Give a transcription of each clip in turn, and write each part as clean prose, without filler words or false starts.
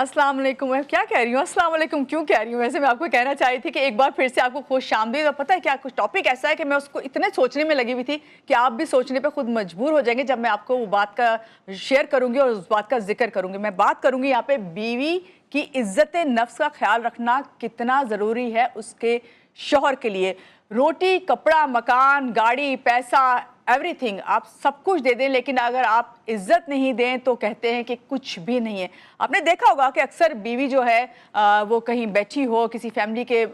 अस्सलाम वालेकुम। मैं क्या कह रही हूँ, अस्सलाम वालेकुम क्यों कह रही हूँ? वैसे मैं आपको कहना चाह रही थी कि एक बार फिर से आपको खुशामदीद। और पता है क्या, कुछ टॉपिक ऐसा है कि मैं उसको इतने सोचने में लगी हुई थी कि आप भी सोचने पे खुद मजबूर हो जाएंगे जब मैं आपको वो बात का शेयर करूंगी और उस बात का जिक्र करूंगी। मैं बात करूंगी यहाँ पे बीवी की इज्जत नफ्स का ख्याल रखना कितना ज़रूरी है उसके शौहर के लिए। रोटी, कपड़ा, मकान, गाड़ी, पैसा, एवरीथिंग आप सब कुछ दे दें, लेकिन अगर आप इज्जत नहीं दें तो कहते हैं कि कुछ भी नहीं है। आपने देखा होगा कि अक्सर बीवी जो है वो कहीं बैठी हो, किसी फैमिली के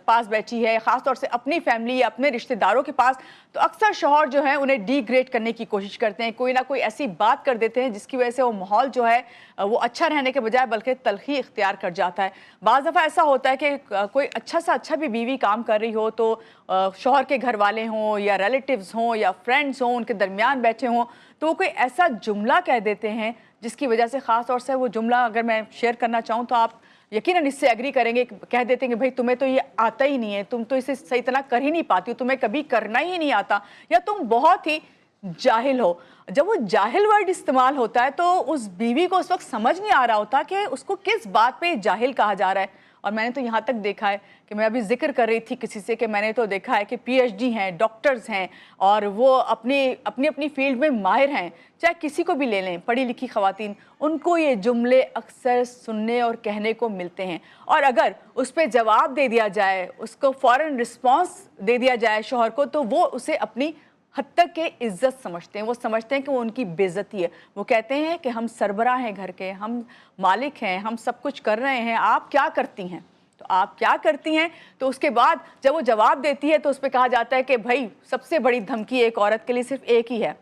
पास बैठी है, ख़ासतौर से अपनी फैमिली या अपने रिश्तेदारों के पास, तो अक्सर शौहर जो है उन्हें डिग्रेड करने की कोशिश करते हैं। कोई ना कोई ऐसी बात कर देते हैं जिसकी वजह से वो माहौल जो है वो अच्छा रहने के बजाय बल्कि तलखी इख्तियार कर जाता है। बाज़ दफ़ा ऐसा होता है कि कोई अच्छा सा अच्छा भी बीवी काम कर रही हो तो शौहर के घर वाले हों या रिलेटिव्स हों या फ्रेंड्स हों, उनके दरमियान बैठे हों, तो वो कोई ऐसा जुमला कह देते हैं जिसकी वजह से ख़ास तौर से वो जुमला अगर मैं शेयर करना चाहूँ तो आप यकीनन इससे एग्री करेंगे। कह देते हैं कि भाई तुम्हें तो ये आता ही नहीं है, तुम तो इसे सही तरह कर ही नहीं पाती हो, तुम्हें कभी करना ही नहीं आता, या तुम बहुत ही जाहिल हो। जब वो जाहिल वर्ड इस्तेमाल होता है तो उस बीवी को उस वक्त समझ नहीं आ रहा होता कि उसको किस बात पे जाहिल कहा जा रहा है। और मैंने तो यहाँ तक देखा है कि मैं अभी जिक्र कर रही थी किसी से कि मैंने तो देखा है कि पीएचडी हैं, डॉक्टर्स हैं और वो अपनी अपनी अपनी फील्ड में माहिर हैं, चाहे किसी को भी ले लें, पढ़ी लिखी ख़वातीन, उनको ये जुमले अक्सर सुनने और कहने को मिलते हैं। और अगर उस पर जवाब दे दिया जाए, उसको फ़ौरन रिस्पॉन्स दे दिया जाए शौहर को, तो वो उसे अपनी हद तक के इज्जत समझते हैं। वो समझते हैं कि वो उनकी बेइज्जती है। वो कहते हैं कि हम सरबराह हैं घर के, हम मालिक हैं, हम सब कुछ कर रहे हैं, आप क्या करती हैं? तो आप क्या करती हैं? तो उसके बाद जब वो जवाब देती है तो उस पर कहा जाता है कि भाई सबसे बड़ी धमकी एक औरत के लिए सिर्फ एक ही है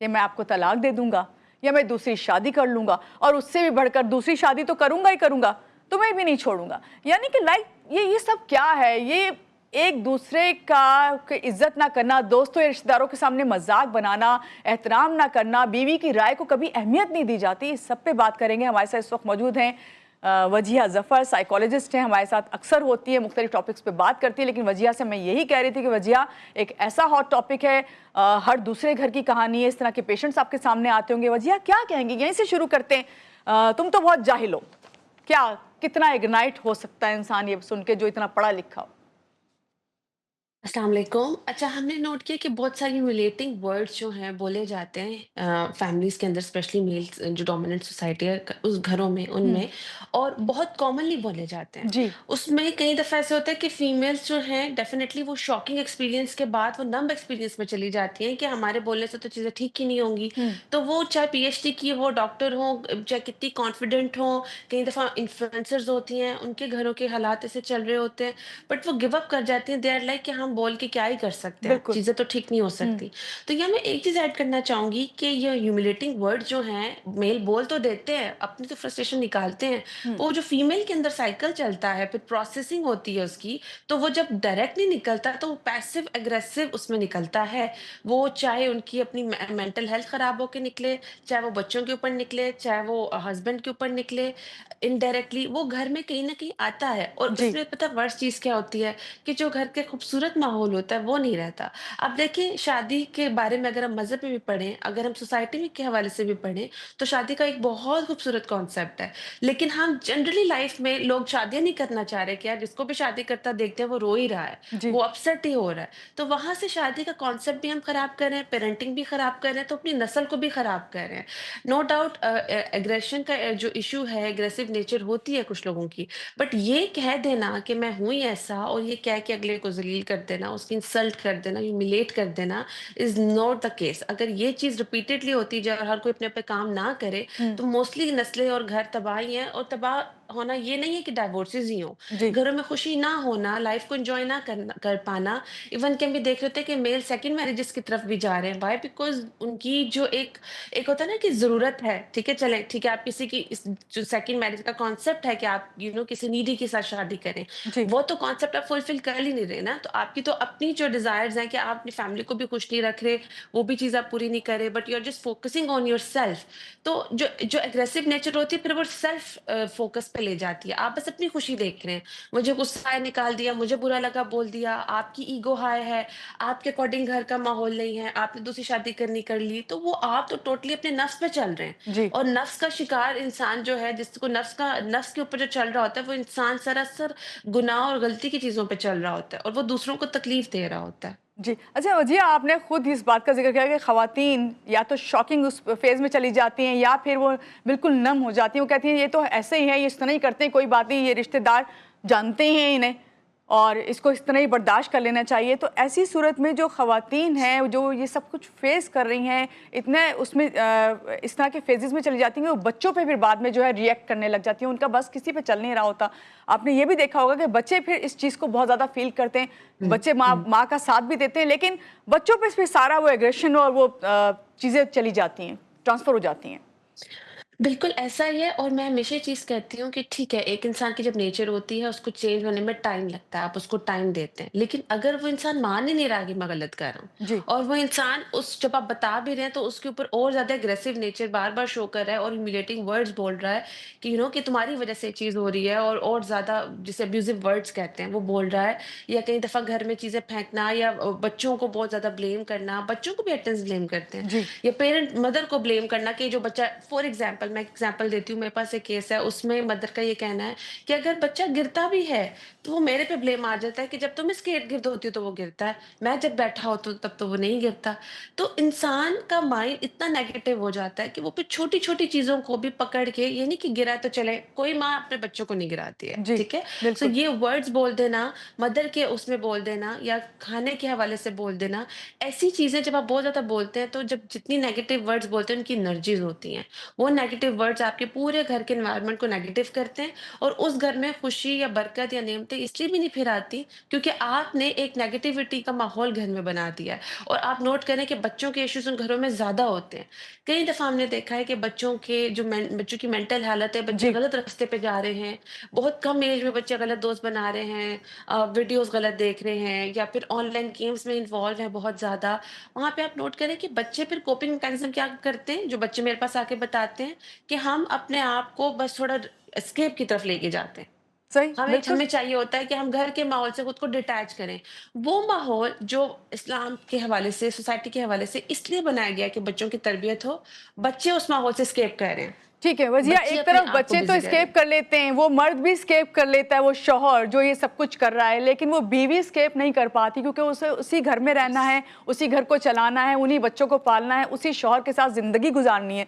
कि मैं आपको तलाक दे दूंगा या मैं दूसरी शादी कर लूंगा, और उससे भी बढ़कर दूसरी शादी तो करूंगा ही करूंगा, तुम्हें भी नहीं छोड़ूंगा। यानी कि लाइक ये सब क्या है? ये एक दूसरे का इज्जत ना करना, दोस्तों या रिश्तेदारों के सामने मजाक बनाना, एहतराम ना करना, बीवी की राय को कभी अहमियत नहीं दी जाती। इस सब पे बात करेंगे। हमारे साथ इस वक्त मौजूद हैं वजिया ज़फ़र, साइकोलॉजिस्ट हैं, हमारे साथ अक्सर होती है, मुख्तलिफ टॉपिक्स पे बात करती है। लेकिन वजिया से मैं यही कह रही थी कि वजिया, एक ऐसा हॉट टॉपिक है, हर दूसरे घर की कहानी है, इस तरह के पेशेंट्स आपके सामने आते होंगे। वजिया क्या कहेंगे? यहीं से शुरू करते हैं। तुम तो बहुत जाहिल हो, क्या कितना इग्नाइट हो सकता है इंसान ये सुन के जो इतना पढ़ा लिखा हो? अस्सलाम वालेकुम। अच्छा, हमने नोट किया कि बहुत सारी रिलेटिंग वर्ड्स जो हैं बोले जाते हैं फैमिलीज़ के अंदर, स्पेशली मेल्स जो डोमिनेंट सोसाइटी है उस घरों में हम्म। उनमें, और बहुत कॉमनली बोले जाते हैं। जी। उसमें कई दफ़ा ऐसे होता है कि फीमेल्स जो हैं डेफिनेटली वो शॉकिंग एक्सपीरियंस के बाद वो नंब एक्सपीरियंस में चली जाती हैं कि हमारे बोलने से तो चीज़ें ठीक ही नहीं होंगी। हम्म। तो वो चाहे पीएचडी की हो, डॉक्टर हो, चाहे कितनी कॉन्फिडेंट हो, कई दफ़ा इन्फ्लुएंसर्स होती हैं, उनके घरों के हालात ऐसे चल रहे होते हैं, बट वो गिव अप कर जाती हैं। दे आर लाइक कि हम बोल के क्या ही कर सकते हैं, बिल्कुल। चीज़ें तो ठीक नहीं हो हम्म। सकती। तो यहाँ मैं एक चीज़ ऐड करना चाहूँगी कि ये ह्यूमिलेटिंग वर्ड जो हैं, मेल बोल तो देते हैं, अपनी तो फ्रस्ट्रेशन निकालते हैं, हम्म। वो जो फीमेल के अंदर साइकिल चलता है, फिर प्रोसेसिंग होती है उसकी, तो वो जब डायरेक्ट नहीं निकलता तो वो पैसिव एग्रेसिव उसमें निकलता है। वो चाहे उनकी अपनी मेंटल हेल्थ खराब होके निकले, चाहे वो बच्चों के ऊपर निकले, चाहे वो हस्बैंड के ऊपर निकले, इनडायरेक्टली वो घर में कहीं ना कहीं आता है। और जी। उसमें पता वर्स्ट चीज़ क्या होती है कि जो घर के खूबसूरत माहौल होता है वो नहीं रहता। अब देखिए, शादी के बारे में अगर हम मज़हब में भी पढ़ें, अगर हम सोसाइटी में के हवाले से भी पढ़ें, तो शादी का एक बहुत खूबसूरत कॉन्सेप्ट है। लेकिन हम जनरली लाइफ में लोग शादियाँ नहीं करना चाह रहे कि यार जिसको भी शादी करता देखते हैं वो रो ही रहा है, जी। वो अपसेट ही हो रहा है। तो वहाँ से शादी का कॉन्सेप्ट भी हम खराब कर रहे हैं, पेरेंटिंग भी खराब कर रहे हैं, तो अपनी नस्ल को भी खराब कर रहे हैं। नो डाउट एग्रेशन का जो इश्यू है, एग्रेसिव नेचर होती है कुछ लोगों की, बट ये कह देना कि मैं हूँ ही ऐसा और ये कह के अगले को ज़लील कर देना, उसकी इंसल्ट कर देना, ह्यूमिलिएट कर देना इज़ नॉट द केस। अगर ये चीज़ रिपीटेडली होती जाए और हर कोई अपने पे काम ना करे, हम्म। तो मोस्टली नस्लें और घर तबाह ही हैं। और तबाह होना ये नहीं है कि डाइवोर्सेज़ ही हों। जी। घरों में खुशी ना होना, लाइफ़ को एन्जॉय ना कर पाना, इवन कि हम भी देख रहे होते हैं कि मेल सेकंड मैरेजेस की तरफ भी जा रहे हैं। व्हाई? बिकॉज़ उनकी जो एक एक होता है ना कि ज़रूरत है, ठीक है, चलें, ठीक है, आप किसी की इस जो सेकंड मैरिज का कॉन्सेप्ट है कि आप किसी नीडी के साथ शादी करें, जी। वो तो कॉन्सेप्ट आप फुलफिल कर ही नहीं रहे ना। तो आपकी तो अपनी जो डिज़ायर्स हैं कि आप अपनी फैमिली को भी खुश नहीं रख रहे, वो भी चीज़ आप पूरी नहीं कर रहे, but you are just focusing on yourself. तो जो जो एग्रेसिव नेचर होती है फिर वो सेल्फ फोकस पे ले जाती है। आप बस अपनी खुशी देख रहे हैं। मुझे गुस्सा आया निकाल दिया, मुझे बुरा लगा बोल दिया, आपकी ईगो हाई है, आपके अकॉर्डिंग घर का माहौल नहीं है, आपने दूसरी शादी करनी कर ली, तो वो आप तो टोटली अपने नफ्स पे चल रहे हैं। जी। और नफ्स का शिकार इंसान जो है, जिसको नफ्स के ऊपर जो चल रहा होता है, वो इंसान सरासर गुनाह और गलती की चीज़ों पे चल रहा होता है और वो दूसरों को तकलीफ दे रहा होता है। जी। अच्छा वजिया, आपने खुद इस बात का ज़िक्र किया कि ख़वातीन या तो शॉकिंग उस फ़ेज़ में चली जाती हैं या फिर वो बिल्कुल नम हो जाती हैं। वो कहती हैं ये तो ऐसे ही है, ये इस तरह ही करते हैं, कोई बात नहीं, ये रिश्तेदार जानते हैं इन्हें और इसको इस तरह ही बर्दाश्त कर लेना चाहिए। तो ऐसी सूरत में जो ख़वातीन हैं, जो ये सब कुछ फ़ेस कर रही हैं, इतने उसमें इस तरह के फ़ेज़ेज़ में चली जाती हैं, वो बच्चों पे फिर बाद में जो है रिएक्ट करने लग जाती हैं, उनका बस किसी पे चल नहीं रहा होता। आपने ये भी देखा होगा कि बच्चे फिर इस चीज़ को बहुत ज़्यादा फ़ील करते हैं। हुँ, बच्चे माँ हुँ। माँ का साथ भी देते हैं, लेकिन बच्चों पे फिर सारा वो एग्रेशन और वो चीज़ें चली जाती हैं, ट्रांसफ़र हो जाती हैं। बिल्कुल ऐसा ही है और मैं हमेशा ये चीज़ कहती हूँ कि ठीक है, एक इंसान की जब नेचर होती है, उसको चेंज होने में टाइम लगता है, आप उसको टाइम देते हैं। लेकिन अगर वो इंसान मान ही नहीं रहा कि मैं गलत कर रहा हूँ जी, और वो इंसान उस जब आप बता भी रहे हैं, तो उसके ऊपर और ज़्यादा एग्रेसिव नेचर बार-बार शो कर रहा है और ह्यूमिलिएटिंग वर्ड्स बोल रहा है कि कि तुम्हारी वज़ह से ये चीज़ हो रही है और ज़्यादा जिसे अब्यूज़िव वर्ड्स कहते हैं, वो बोल रहा है या कई दफ़ा घर में चीज़ें फेंकना या बच्चों को बहुत ज़्यादा ब्लेम करना, बच्चों को भी एट टाइम्स ब्लेम करते हैं। जी, या पेरेंट मदर को ब्लेम करना कि जो बच्चा फॉर एग्जांपल मैं एग्जांपल देती हूँ, मेरे पास एक केस है, उसमें मदर का ये कहना है कि अगर बच्चा गिरता भी है तो वो मेरे पे ब्लेम आ जाता है कि जब तुम इसके इर्द गिर्द होती हो तो वो गिरता है, मैं जब बैठा होता हूँ तब तो वो नहीं गिरता। तो इंसान का माइंड इतना नेगेटिव हो जाता है कि वो फिर छोटी छोटी चीजों को भी पकड़ के, ये नहीं कि गिरा तो चले, कोई माँ अपने बच्चों को नहीं गिराती है, जी, ठीक है। सो बिल्कुल। ये वर्ड्स बोल देना, मदर के उसमें बोल देना या खाने के हवाले से बोल देना, ऐसी चीज़ें जब आप बहुत ज़्यादा बोलते हैं, तो जब जितनी नेगेटिव वर्ड्स बोलते हैं, उनकी एनर्जीज़ होती हैं। वो नेगेटिव वर्ड्स आपके पूरे घर के एनवायरनमेंट को नेगेटिव करते हैं और उस घर में खुशी या बरकत या नेमतें इसलिए भी नहीं फिर आती, क्योंकि आपने एक नेगेटिविटी का माहौल घर में बना दिया है। और आप नोट करें कि बच्चों के इश्यूज़ उन घरों में ज़्यादा होते हैं। कई दफ़ा हमने देखा है कि बच्चों की मेंटल हालत है, बच्चे जी, गलत रास्ते पे जा रहे हैं। बहुत कम एज में बच्चे गलत दोस्त बना रहे हैं, वीडियोज़ गलत देख रहे हैं या फिर ऑनलाइन गेम्स में इन्वॉल्व हैं बहुत ज़्यादा। वहाँ पे आप नोट करें कि बच्चे फिर कोपिंग मैकेनिज़्म क्या करते हैं, जो बच्चे मेरे पास आके बताते हैं कि हम अपने आप को बस थोड़ा एस्केप की तरफ लेके जाते हैं। सही, हमें बिल्कुल। हमें चाहिए होता है कि हम घर के माहौल से खुद को डिटैच करें। वो माहौल जो इस्लाम के हवाले से, सोसाइटी के हवाले से इसलिए बनाया गया है कि बच्चों की तरबियत हो, बच्चे उस माहौल से एस्केप कर रहे हैं। ठीक है, वज़िया, बच्चे एक अपने तरफ आप को बच्चे तो बिज़ी कर रहे एस्केप हैं। कर लेते हैं, वो मर्द भी एस्केप कर लेता है, वो शौहर जो ये सब कुछ कर रहा है, लेकिन वो बीवी एस्केप नहीं कर पाती क्योंकि उसे उसी घर में रहना यस। है, उसी घर को चलाना है, उन्हीं बच्चों को पालना है, उसी शौहर के साथ ज़िंदगी गुज़ारनी है।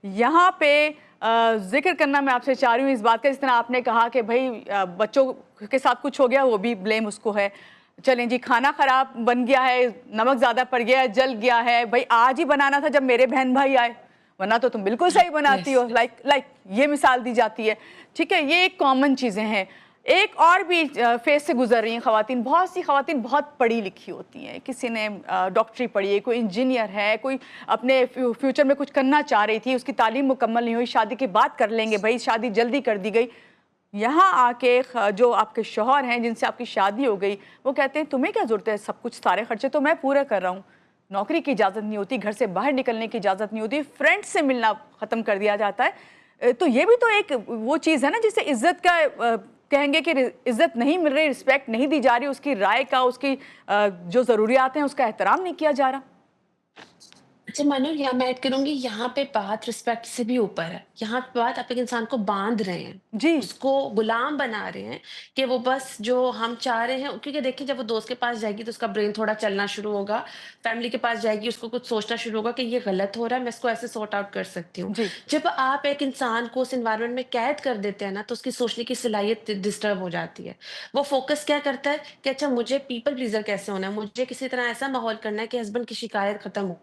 यहाँ पे ज़िक्र करना मैं आपसे चाह रही हूँ इस बात का, जिस तरह आपने कहा कि भई बच्चों के साथ कुछ हो गया, वो भी ब्लेम उसको है। चलें जी, खाना खराब बन गया है, नमक ज़्यादा पड़ गया है, जल गया है, भई आज ही बनाना था जब मेरे बहन-भाई आए। वरना तो तुम बिल्कुल सही बनाती यस। हो, लाइक लाइक ये मिसाल दी जाती है। ठीक है, ये एक कॉमन चीज़ें हैं। एक और भी फेज़ से गुज़र रही हैं ख़वातीन, बहुत सी ख़वातीन बहुत पढ़ी-लिखी होती हैं। किसी ने डॉक्टरी पढ़ी है, कोई इंजीनियर है, कोई अपने फ्यूचर में कुछ करना चाह रही थी, उसकी तालीम मुकम्मल नहीं हुई, शादी के बाद कर लेंगे भई, शादी जल्दी कर दी गई। यहाँ आके जो आपके शौहर हैं, जिनसे आपकी शादी हो गई, वो कहते हैं तुम्हें क्या ज़रूरत है, सब कुछ सारे खर्चे तो मैं पूरा कर रहा हूँ। नौकरी की इजाज़त नहीं होती, घर से बाहर निकलने की इजाज़त नहीं होती, फ्रेंड्स से मिलना ख़त्म कर दिया जाता है। तो ये भी तो एक वो चीज़ है ना जिसे इज़्ज़त का कहेंगे कि इज़्ज़त नहीं मिल रही, रिस्पेक्ट नहीं दी जा रही, उसकी राय का, उसकी जो ज़रूरियात हैं, उसका एहतराम नहीं किया जा रहा। अच्छा मानो यहाँ मैं ऐड करूँगी, यहाँ पे बात रिस्पेक्ट से भी ऊपर है। यहाँ पे बात आप एक इंसान को बाँध रहे हैं, जी, उसको गुलाम बना रहे हैं कि वो बस जो हम चाह रहे हैं, क्योंकि देखिए जब वो दोस्त के पास जाएगी तो उसका ब्रेन थोड़ा चलना शुरू होगा, फैमिली के पास जाएगी उसको कुछ सोचना शुरू होगा कि ये गलत हो रहा है, मैं इसको ऐसे सॉर्ट आउट कर सकती हूँ। जी, जब आप एक इंसान को उस एनवायरनमेंट में कैद कर देते हैं ना, तो उसकी सोचने की सलाहियत डिस्टर्ब हो जाती है। वो फ़ोकस क्या करता है कि अच्छा मुझे पीपल प्लीज़र कैसे होना है, मुझे किसी तरह ऐसा माहौल करना है कि हस्बैंड की शिकायत खत्म हो,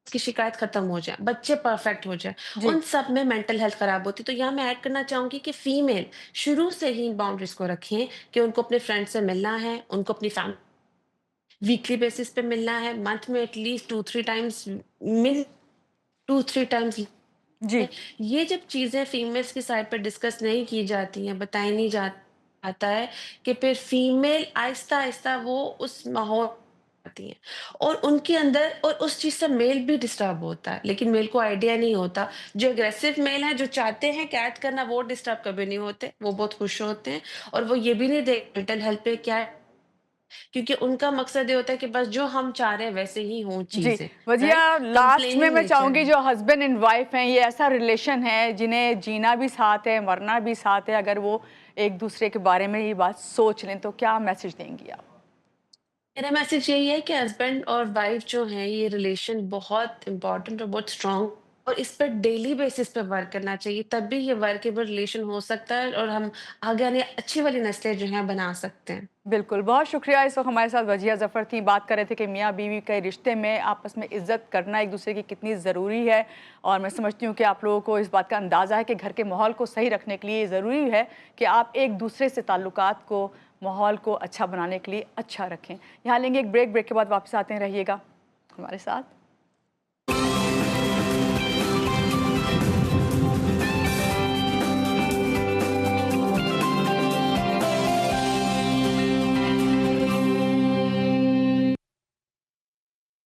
की शिकायत खत्म हो जाए, बच्चे परफेक्ट हो जाएँ, जी, उन सब में मेंटल हेल्थ खराब होती है। तो यहाँ मैं ऐड करना चाहूँगी कि फीमेल शुरू से ही इन बाउंड्रीज़ को रखें कि उनको अपने फ्रेंड से मिलना है, उनको अपनी वीकली बेसिस पे मिलना है, मंथ में एटलीस्ट 2-3 टाइम्स मिल 2-3 टाइम्स। जी, ये जब चीज़ें फीमेल्स की साइड पे डिस्कस नहीं की जाती हैं, बताई नहीं जा आता है कि फिर फीमेल आहिस्ता-आहिस्ता वो उस माहौल आती हैं और उनके अंदर और उस चीज़ से मेल भी डिस्टर्ब होता है, लेकिन मेल को आइडिया नहीं होता। जो एग्रेसिव मेल हैं, जो चाहते हैं कैट करना, वो डिस्टर्ब कभी नहीं होते, वो बहुत खुश होते हैं और वो ये भी नहीं देख मेंटल हेल्थ पे क्या है, क्योंकि उनका मकसद ये होता है कि बस जो हम चाह रहे हैं वैसे ही हों जी, चीज़ें, वजिया राइट? लास्ट में कंप्लेनिंग मैं नेचर चाहूँगी है। जो हस्बैंड एंड वाइफ हैं, ये ऐसा रिलेशन है जिन्हें जीना भी साथ है, मरना भी साथ है, अगर वो एक-दूसरे के बारे में ये बात सोच लें, तो क्या मैसेज देंगी आप? मेरा मैसेज यही है कि हस्बैंड और वाइफ जो हैं ये रिलेशन बहुत इंपॉर्टेंट और बहुत स्ट्रांग और इस पर डेली बेसिस पे वर्क करना चाहिए, तभी ये वर्केबल रिलेशन हो सकता है और हम आगे आने अच्छी वाली नस्लें जो हैं बना सकते हैं। बिल्कुल, बहुत शुक्रिया इस वक़्त हमारे साथ वजिया ज़फ़र थी, बात कर रहे थे कि मियाँ-बीवी के रिश्ते में आपस में इज़्ज़त करना एक-दूसरे की कितनी ज़रूरी है और मैं समझती हूँ कि आप लोगों को इस बात का अंदाज़ा है कि घर के माहौल को सही रखने के लिए ज़रूरी है कि आप एक-दूसरे से ताल्लुकात को, माहौल को अच्छा बनाने के लिए अच्छा रखें। यहाँ लेंगे एक ब्रेक के बाद वापस आते हैं, रहिएगा हमारे साथ।